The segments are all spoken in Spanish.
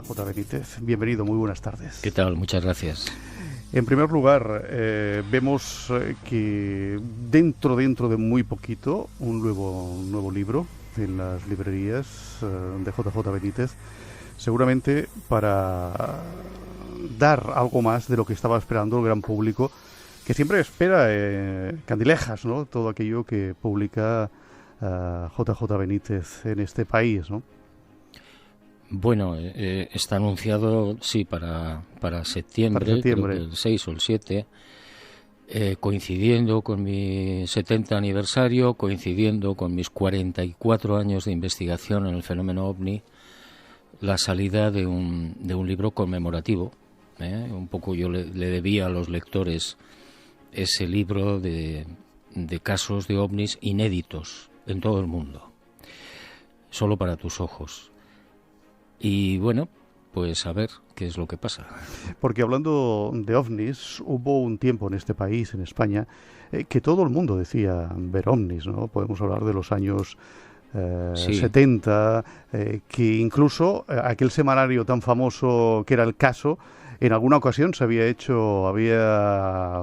J. Benítez, bienvenido, muy buenas tardes. ¿Qué tal? Muchas gracias. En primer lugar, vemos que dentro de muy poquito un nuevo libro en las librerías de JJ Benítez, seguramente para dar algo más de lo que estaba esperando el gran público, que siempre espera candilejas, ¿no? Todo aquello que publica JJ Benítez en este país, ¿no? Bueno, está anunciado, sí, para septiembre, creo que el 6 o el 7, coincidiendo con mi 70 aniversario, coincidiendo con mis 44 años de investigación en el fenómeno OVNI, la salida de un libro conmemorativo. Un poco yo le debía a los lectores ese libro de casos de OVNIs inéditos en todo el mundo, solo para tus ojos. Y bueno, pues a ver qué es lo que pasa. Porque hablando de ovnis, hubo un tiempo en este país, en España, que todo el mundo decía ver ovnis, ¿no? Podemos hablar de los años 70, que incluso aquel semanario tan famoso que era El Caso, en alguna ocasión había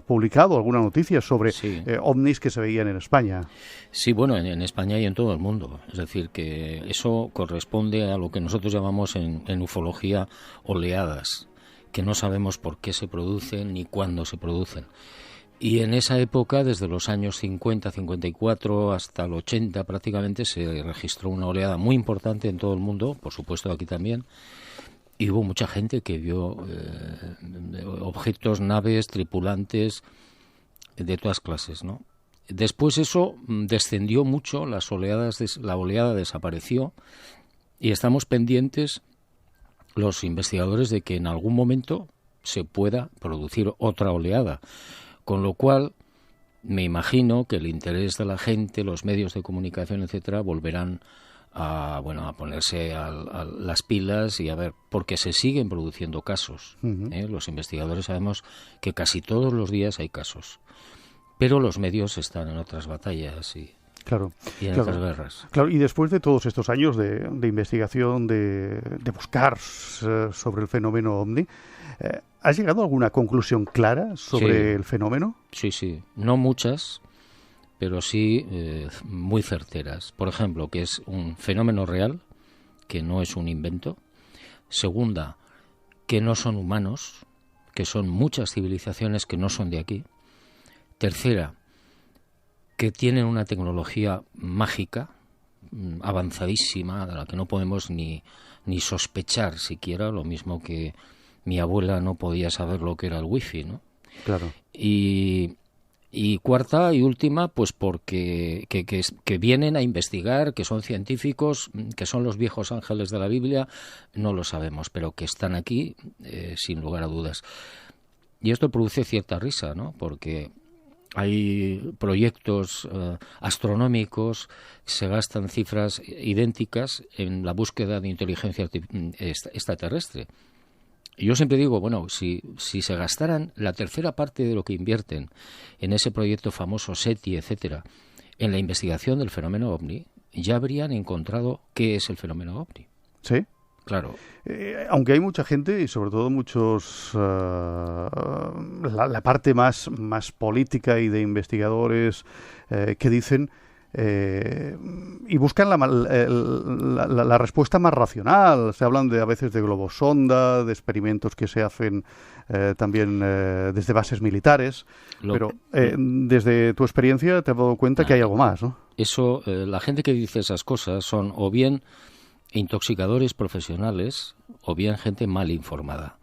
publicado alguna noticia sobre ovnis que se veían en España. Sí, bueno, en España y en todo el mundo. Es decir, que eso corresponde a lo que nosotros llamamos en ufología oleadas, que no sabemos por qué se producen ni cuándo se producen. Y en esa época, desde los años 50, 54 hasta el 80 prácticamente, se registró una oleada muy importante en todo el mundo, por supuesto aquí también. Y hubo mucha gente que vio objetos, naves, tripulantes de todas clases, ¿no? Después eso descendió mucho, la oleada desapareció y estamos pendientes los investigadores de que en algún momento se pueda producir otra oleada, con lo cual me imagino que el interés de la gente, los medios de comunicación, etcétera, volverán a ponerse a las pilas y a ver, porque se siguen produciendo casos. Los investigadores sabemos que casi todos los días hay casos, pero los medios están en otras batallas y en otras guerras. Claro, y después de todos estos años de investigación, de buscar sobre el fenómeno OVNI, ¿has llegado a alguna conclusión clara sobre el fenómeno? Sí, no muchas, pero sí muy certeras. Por ejemplo, que es un fenómeno real, que no es un invento. Segunda, que no son humanos, que son muchas civilizaciones que no son de aquí. Tercera, que tienen una tecnología mágica, avanzadísima, de la que no podemos ni sospechar siquiera, lo mismo que mi abuela no podía saber lo que era el wifi, ¿no? Claro. Y cuarta y última, pues porque que vienen a investigar, que son científicos, que son los viejos ángeles de la Biblia, no lo sabemos, pero que están aquí sin lugar a dudas. Y esto produce cierta risa, ¿no? Porque hay proyectos astronómicos, se gastan cifras idénticas en la búsqueda de inteligencia extraterrestre. Y yo siempre digo, bueno, si se gastaran la tercera parte de lo que invierten en ese proyecto famoso SETI, etcétera, en la investigación del fenómeno OVNI, ya habrían encontrado qué es el fenómeno OVNI. ¿Sí? Claro. Aunque hay mucha gente y sobre todo muchos la parte más política y de investigadores que dicen y buscan la respuesta más racional. Se hablan a veces de globos sonda, de experimentos que se hacen también desde bases militares, pero desde tu experiencia te has dado cuenta que hay algo más, ¿no? Eso, la gente que dice esas cosas son o bien intoxicadores profesionales o bien gente mal informada,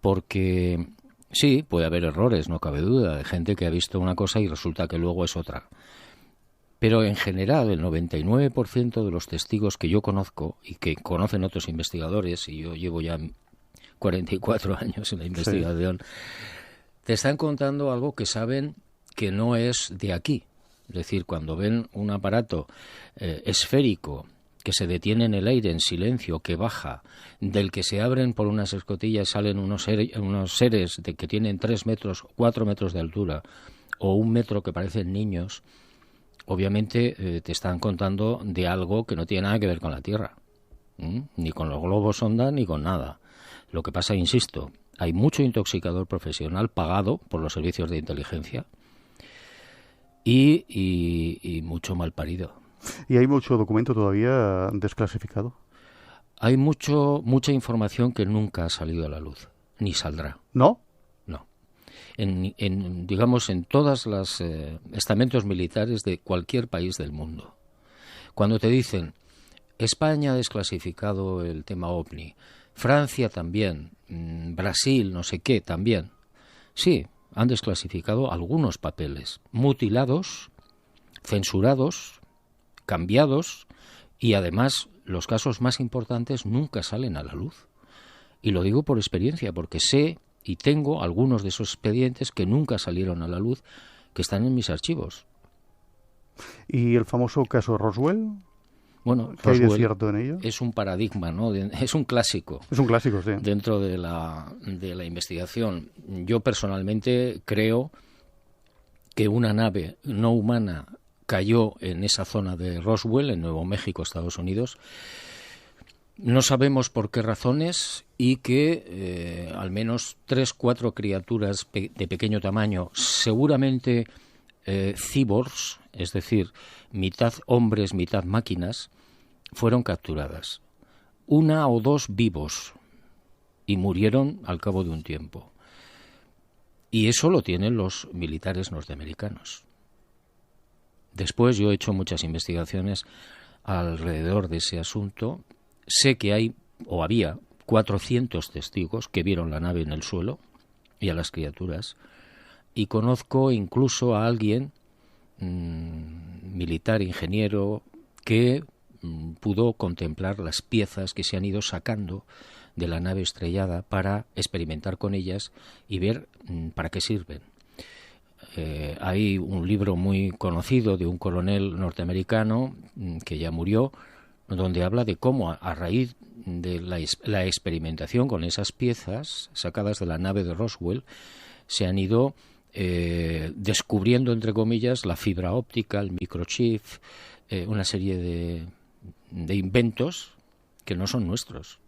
porque sí, puede haber errores, no cabe duda, de gente que ha visto una cosa y resulta que luego es otra. Pero en general, el 99% de los testigos que yo conozco y que conocen otros investigadores, y yo llevo ya 44 años en la investigación, te están contando algo que saben que no es de aquí. Es decir, cuando ven un aparato esférico que se detiene en el aire en silencio, que baja, del que se abren por unas escotillas y salen unos seres de que tienen 3 metros, 4 metros de altura, o 1 metro que parecen niños, obviamente te están contando de algo que no tiene nada que ver con la Tierra, ni con los globos sonda, ni con nada. Lo que pasa, insisto, hay mucho intoxicador profesional pagado por los servicios de inteligencia y mucho malparido. ¿Y hay mucho documento todavía desclasificado? Hay mucha información que nunca ha salido a la luz, ni saldrá. ¿No? No. Digamos, en todos los estamentos militares de cualquier país del mundo. Cuando te dicen, España ha desclasificado el tema OVNI, Francia también, Brasil, no sé qué, también. Sí, han desclasificado algunos papeles, mutilados, censurados, cambiados, y además los casos más importantes nunca salen a la luz. Y lo digo por experiencia, porque sé y tengo algunos de esos expedientes que nunca salieron a la luz, que están en mis archivos. ¿Y el famoso caso Roswell? Bueno, ¿Qué hay de cierto en ello? Es un paradigma, ¿no? Es un clásico. Es un clásico, sí. Dentro de la investigación. Yo personalmente creo que una nave no humana cayó en esa zona de Roswell, en Nuevo México, Estados Unidos. No sabemos por qué razones, y que al menos 3-4 criaturas de pequeño tamaño, seguramente cyborgs, es decir, mitad hombres, mitad máquinas, fueron capturadas. 1 o 2 vivos, y murieron al cabo de un tiempo. Y eso lo tienen los militares norteamericanos. Después yo he hecho muchas investigaciones alrededor de ese asunto. Sé que hay, o había, 400 testigos que vieron la nave en el suelo y a las criaturas. Y conozco incluso a alguien, militar, ingeniero, que pudo contemplar las piezas que se han ido sacando de la nave estrellada para experimentar con ellas y ver para qué sirven. Hay un libro muy conocido de un coronel norteamericano que ya murió, donde habla de cómo a raíz de la experimentación con esas piezas sacadas de la nave de Roswell se han ido descubriendo, entre comillas, la fibra óptica, el microchip, una serie de inventos que no son nuestros.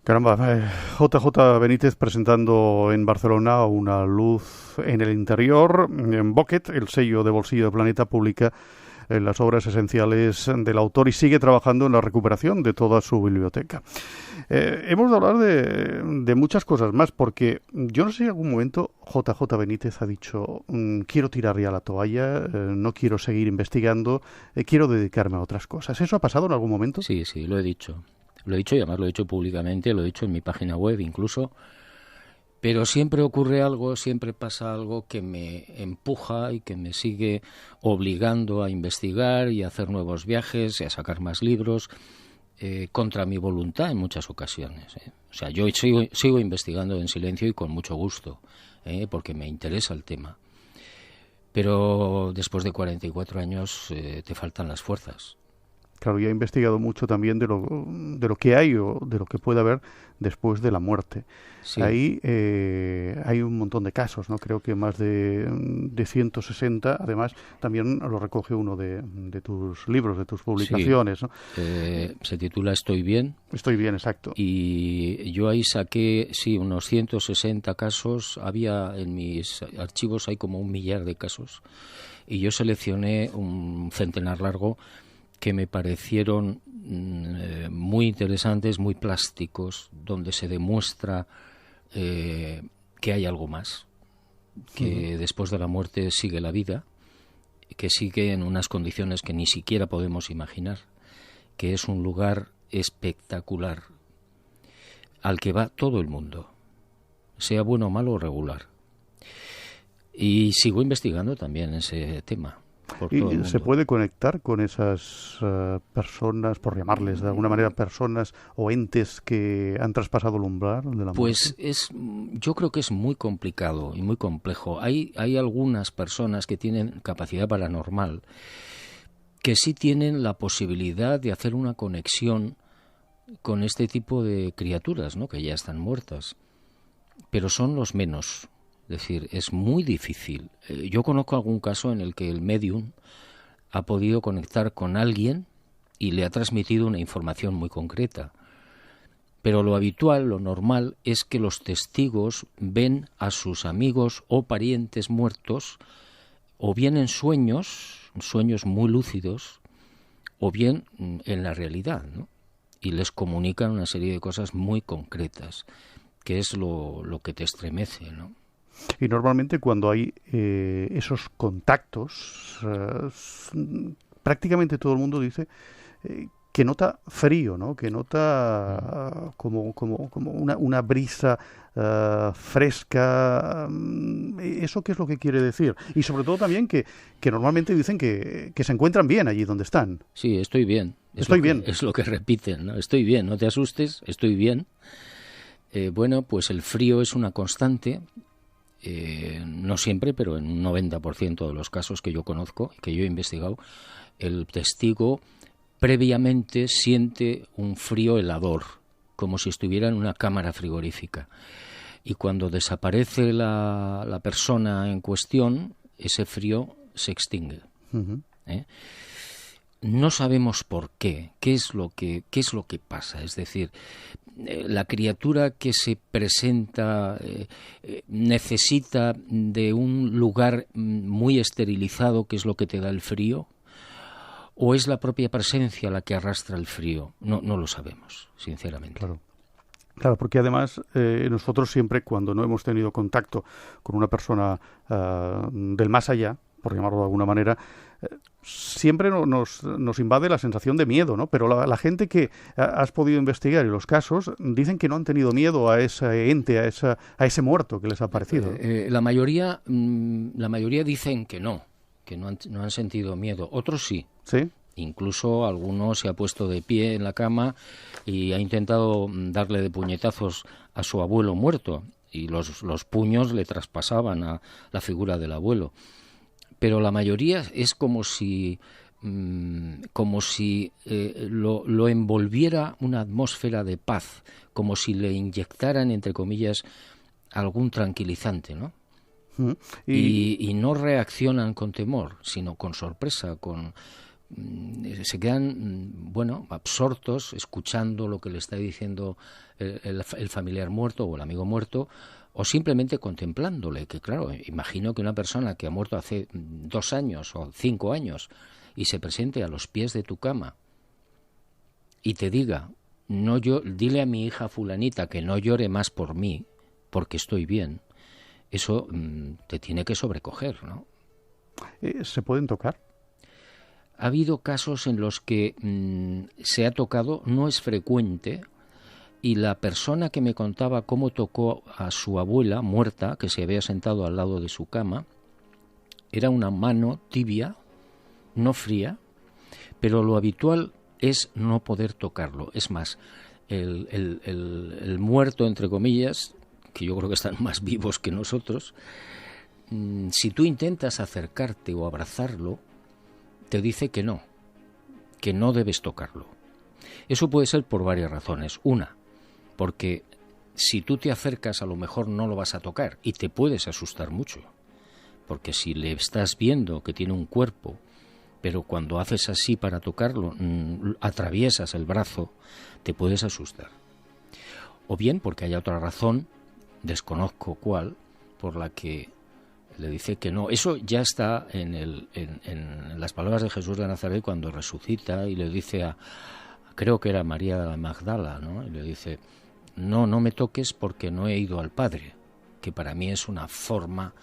Caramba, JJ Benítez presentando en Barcelona Una luz en el interior. En Boquet, el sello de bolsillo de Planeta, publica las obras esenciales del autor y sigue trabajando en la recuperación de toda su biblioteca. Hemos de hablar de muchas cosas más, porque yo no sé si en algún momento JJ Benítez ha dicho quiero tirar ya la toalla, no quiero seguir investigando, quiero dedicarme a otras cosas. ¿Eso ha pasado en algún momento? Sí, lo he dicho. Lo he dicho, y además lo he dicho públicamente, lo he dicho en mi página web incluso, pero siempre ocurre algo, siempre pasa algo que me empuja y que me sigue obligando a investigar y a hacer nuevos viajes y a sacar más libros, contra mi voluntad en muchas ocasiones. O sea, yo sigo investigando en silencio y con mucho gusto, porque me interesa el tema. Pero después de 44 años te faltan las fuerzas. Claro, ya he investigado mucho también de lo que hay o de lo que puede haber después de la muerte. Sí. Ahí hay un montón de casos, ¿no? Creo que más de 160. Además, también lo recoge uno de tus libros, de tus publicaciones, sí. ¿No? Se titula Estoy bien. Estoy bien, exacto. Y yo ahí saqué, unos 160 casos. Había en mis archivos, hay como 1 millar de casos. Y yo seleccioné un centenar largo que me parecieron muy interesantes, muy plásticos, donde se demuestra que hay algo más, que después de la muerte sigue la vida, que sigue en unas condiciones que ni siquiera podemos imaginar, que es un lugar espectacular al que va todo el mundo, sea bueno, malo o regular. Y sigo investigando también ese tema. ¿Y se puede conectar con esas personas, por llamarles de alguna manera personas o entes que han traspasado el umbral de la muerte? Pues yo creo que es muy complicado y muy complejo. Hay algunas personas que tienen capacidad paranormal que sí tienen la posibilidad de hacer una conexión con este tipo de criaturas, ¿no?, que ya están muertas, pero son los menos. Es decir, es muy difícil. Yo conozco algún caso en el que el medium ha podido conectar con alguien y le ha transmitido una información muy concreta. Pero lo habitual, lo normal, es que los testigos ven a sus amigos o parientes muertos, o bien en sueños muy lúcidos, o bien en la realidad, ¿no? Y les comunican una serie de cosas muy concretas, que es lo que te estremece, ¿no? Y normalmente cuando hay esos contactos, prácticamente todo el mundo dice que nota frío, ¿no? Que nota como una brisa fresca. ¿Eso qué es lo que quiere decir? Y sobre todo también que normalmente dicen que se encuentran bien allí donde están. Sí, estoy bien. Estoy bien. Es lo que repiten, ¿no? Estoy bien, no te asustes, estoy bien. Bueno, pues el frío es una constante. No siempre, pero en un 90% de los casos que yo conozco, que yo he investigado, el testigo previamente siente un frío helador, como si estuviera en una cámara frigorífica. Y cuando desaparece la persona en cuestión, ese frío se extingue. Uh-huh. No sabemos por qué, qué es lo que pasa. Es decir, la criatura que se presenta necesita de un lugar muy esterilizado, que es lo que te da el frío, o es la propia presencia la que arrastra el frío. No lo sabemos, sinceramente. Claro, porque además nosotros siempre, cuando no hemos tenido contacto con una persona del más allá, por llamarlo de alguna manera, siempre nos invade la sensación de miedo, ¿no? Pero la gente que has podido investigar y los casos dicen que no han tenido miedo a ese ente, a ese muerto que les ha parecido. La mayoría dicen que no han sentido miedo. Otros sí. ¿Sí? Incluso alguno se ha puesto de pie en la cama y ha intentado darle de puñetazos a su abuelo muerto, y los puños le traspasaban a la figura del abuelo. Pero la mayoría es como si lo envolviera una atmósfera de paz, como si le inyectaran, entre comillas, algún tranquilizante, ¿no? Y no reaccionan con temor, sino con sorpresa, se quedan, absortos, escuchando lo que le está diciendo el familiar muerto o el amigo muerto, o simplemente contemplándole, que claro, imagino que una persona que ha muerto hace 2 años o 5 años y se presente a los pies de tu cama y te diga, dile a mi hija fulanita que no llore más por mí, porque estoy bien, eso te tiene que sobrecoger, ¿no? ¿Se pueden tocar? Ha habido casos en los que se ha tocado, no es frecuente, y la persona que me contaba cómo tocó a su abuela muerta, que se había sentado al lado de su cama, era una mano tibia, no fría, pero lo habitual es no poder tocarlo. Es más, el muerto, entre comillas, que yo creo que están más vivos que nosotros, si tú intentas acercarte o abrazarlo, te dice que no debes tocarlo. Eso puede ser por varias razones. Una, porque si tú te acercas a lo mejor no lo vas a tocar y te puedes asustar mucho, porque si le estás viendo que tiene un cuerpo, pero cuando haces así para tocarlo, atraviesas el brazo, te puedes asustar. O bien porque haya otra razón, desconozco cuál, por la que le dice que no. Eso ya está en las palabras de Jesús de Nazaret cuando resucita y le dice creo que era María Magdala, ¿no? Y le dice, no me toques porque no he ido al Padre, que para mí es una forma,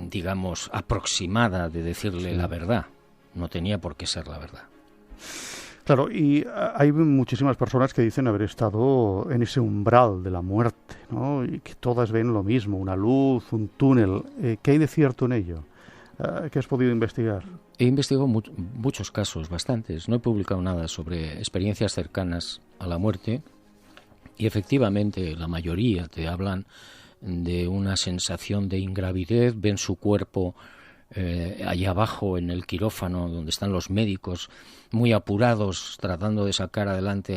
digamos, aproximada de decirle la verdad. No tenía por qué ser la verdad. Claro, y hay muchísimas personas que dicen haber estado en ese umbral de la muerte, ¿no? Y que todas ven lo mismo, una luz, un túnel. ¿Qué hay de cierto en ello? ¿Qué has podido investigar? He investigado muchos casos, bastantes. No he publicado nada sobre experiencias cercanas a la muerte y efectivamente la mayoría te hablan de una sensación de ingravidez, ven su cuerpo allá abajo en el quirófano donde están los médicos muy apurados tratando de sacar adelante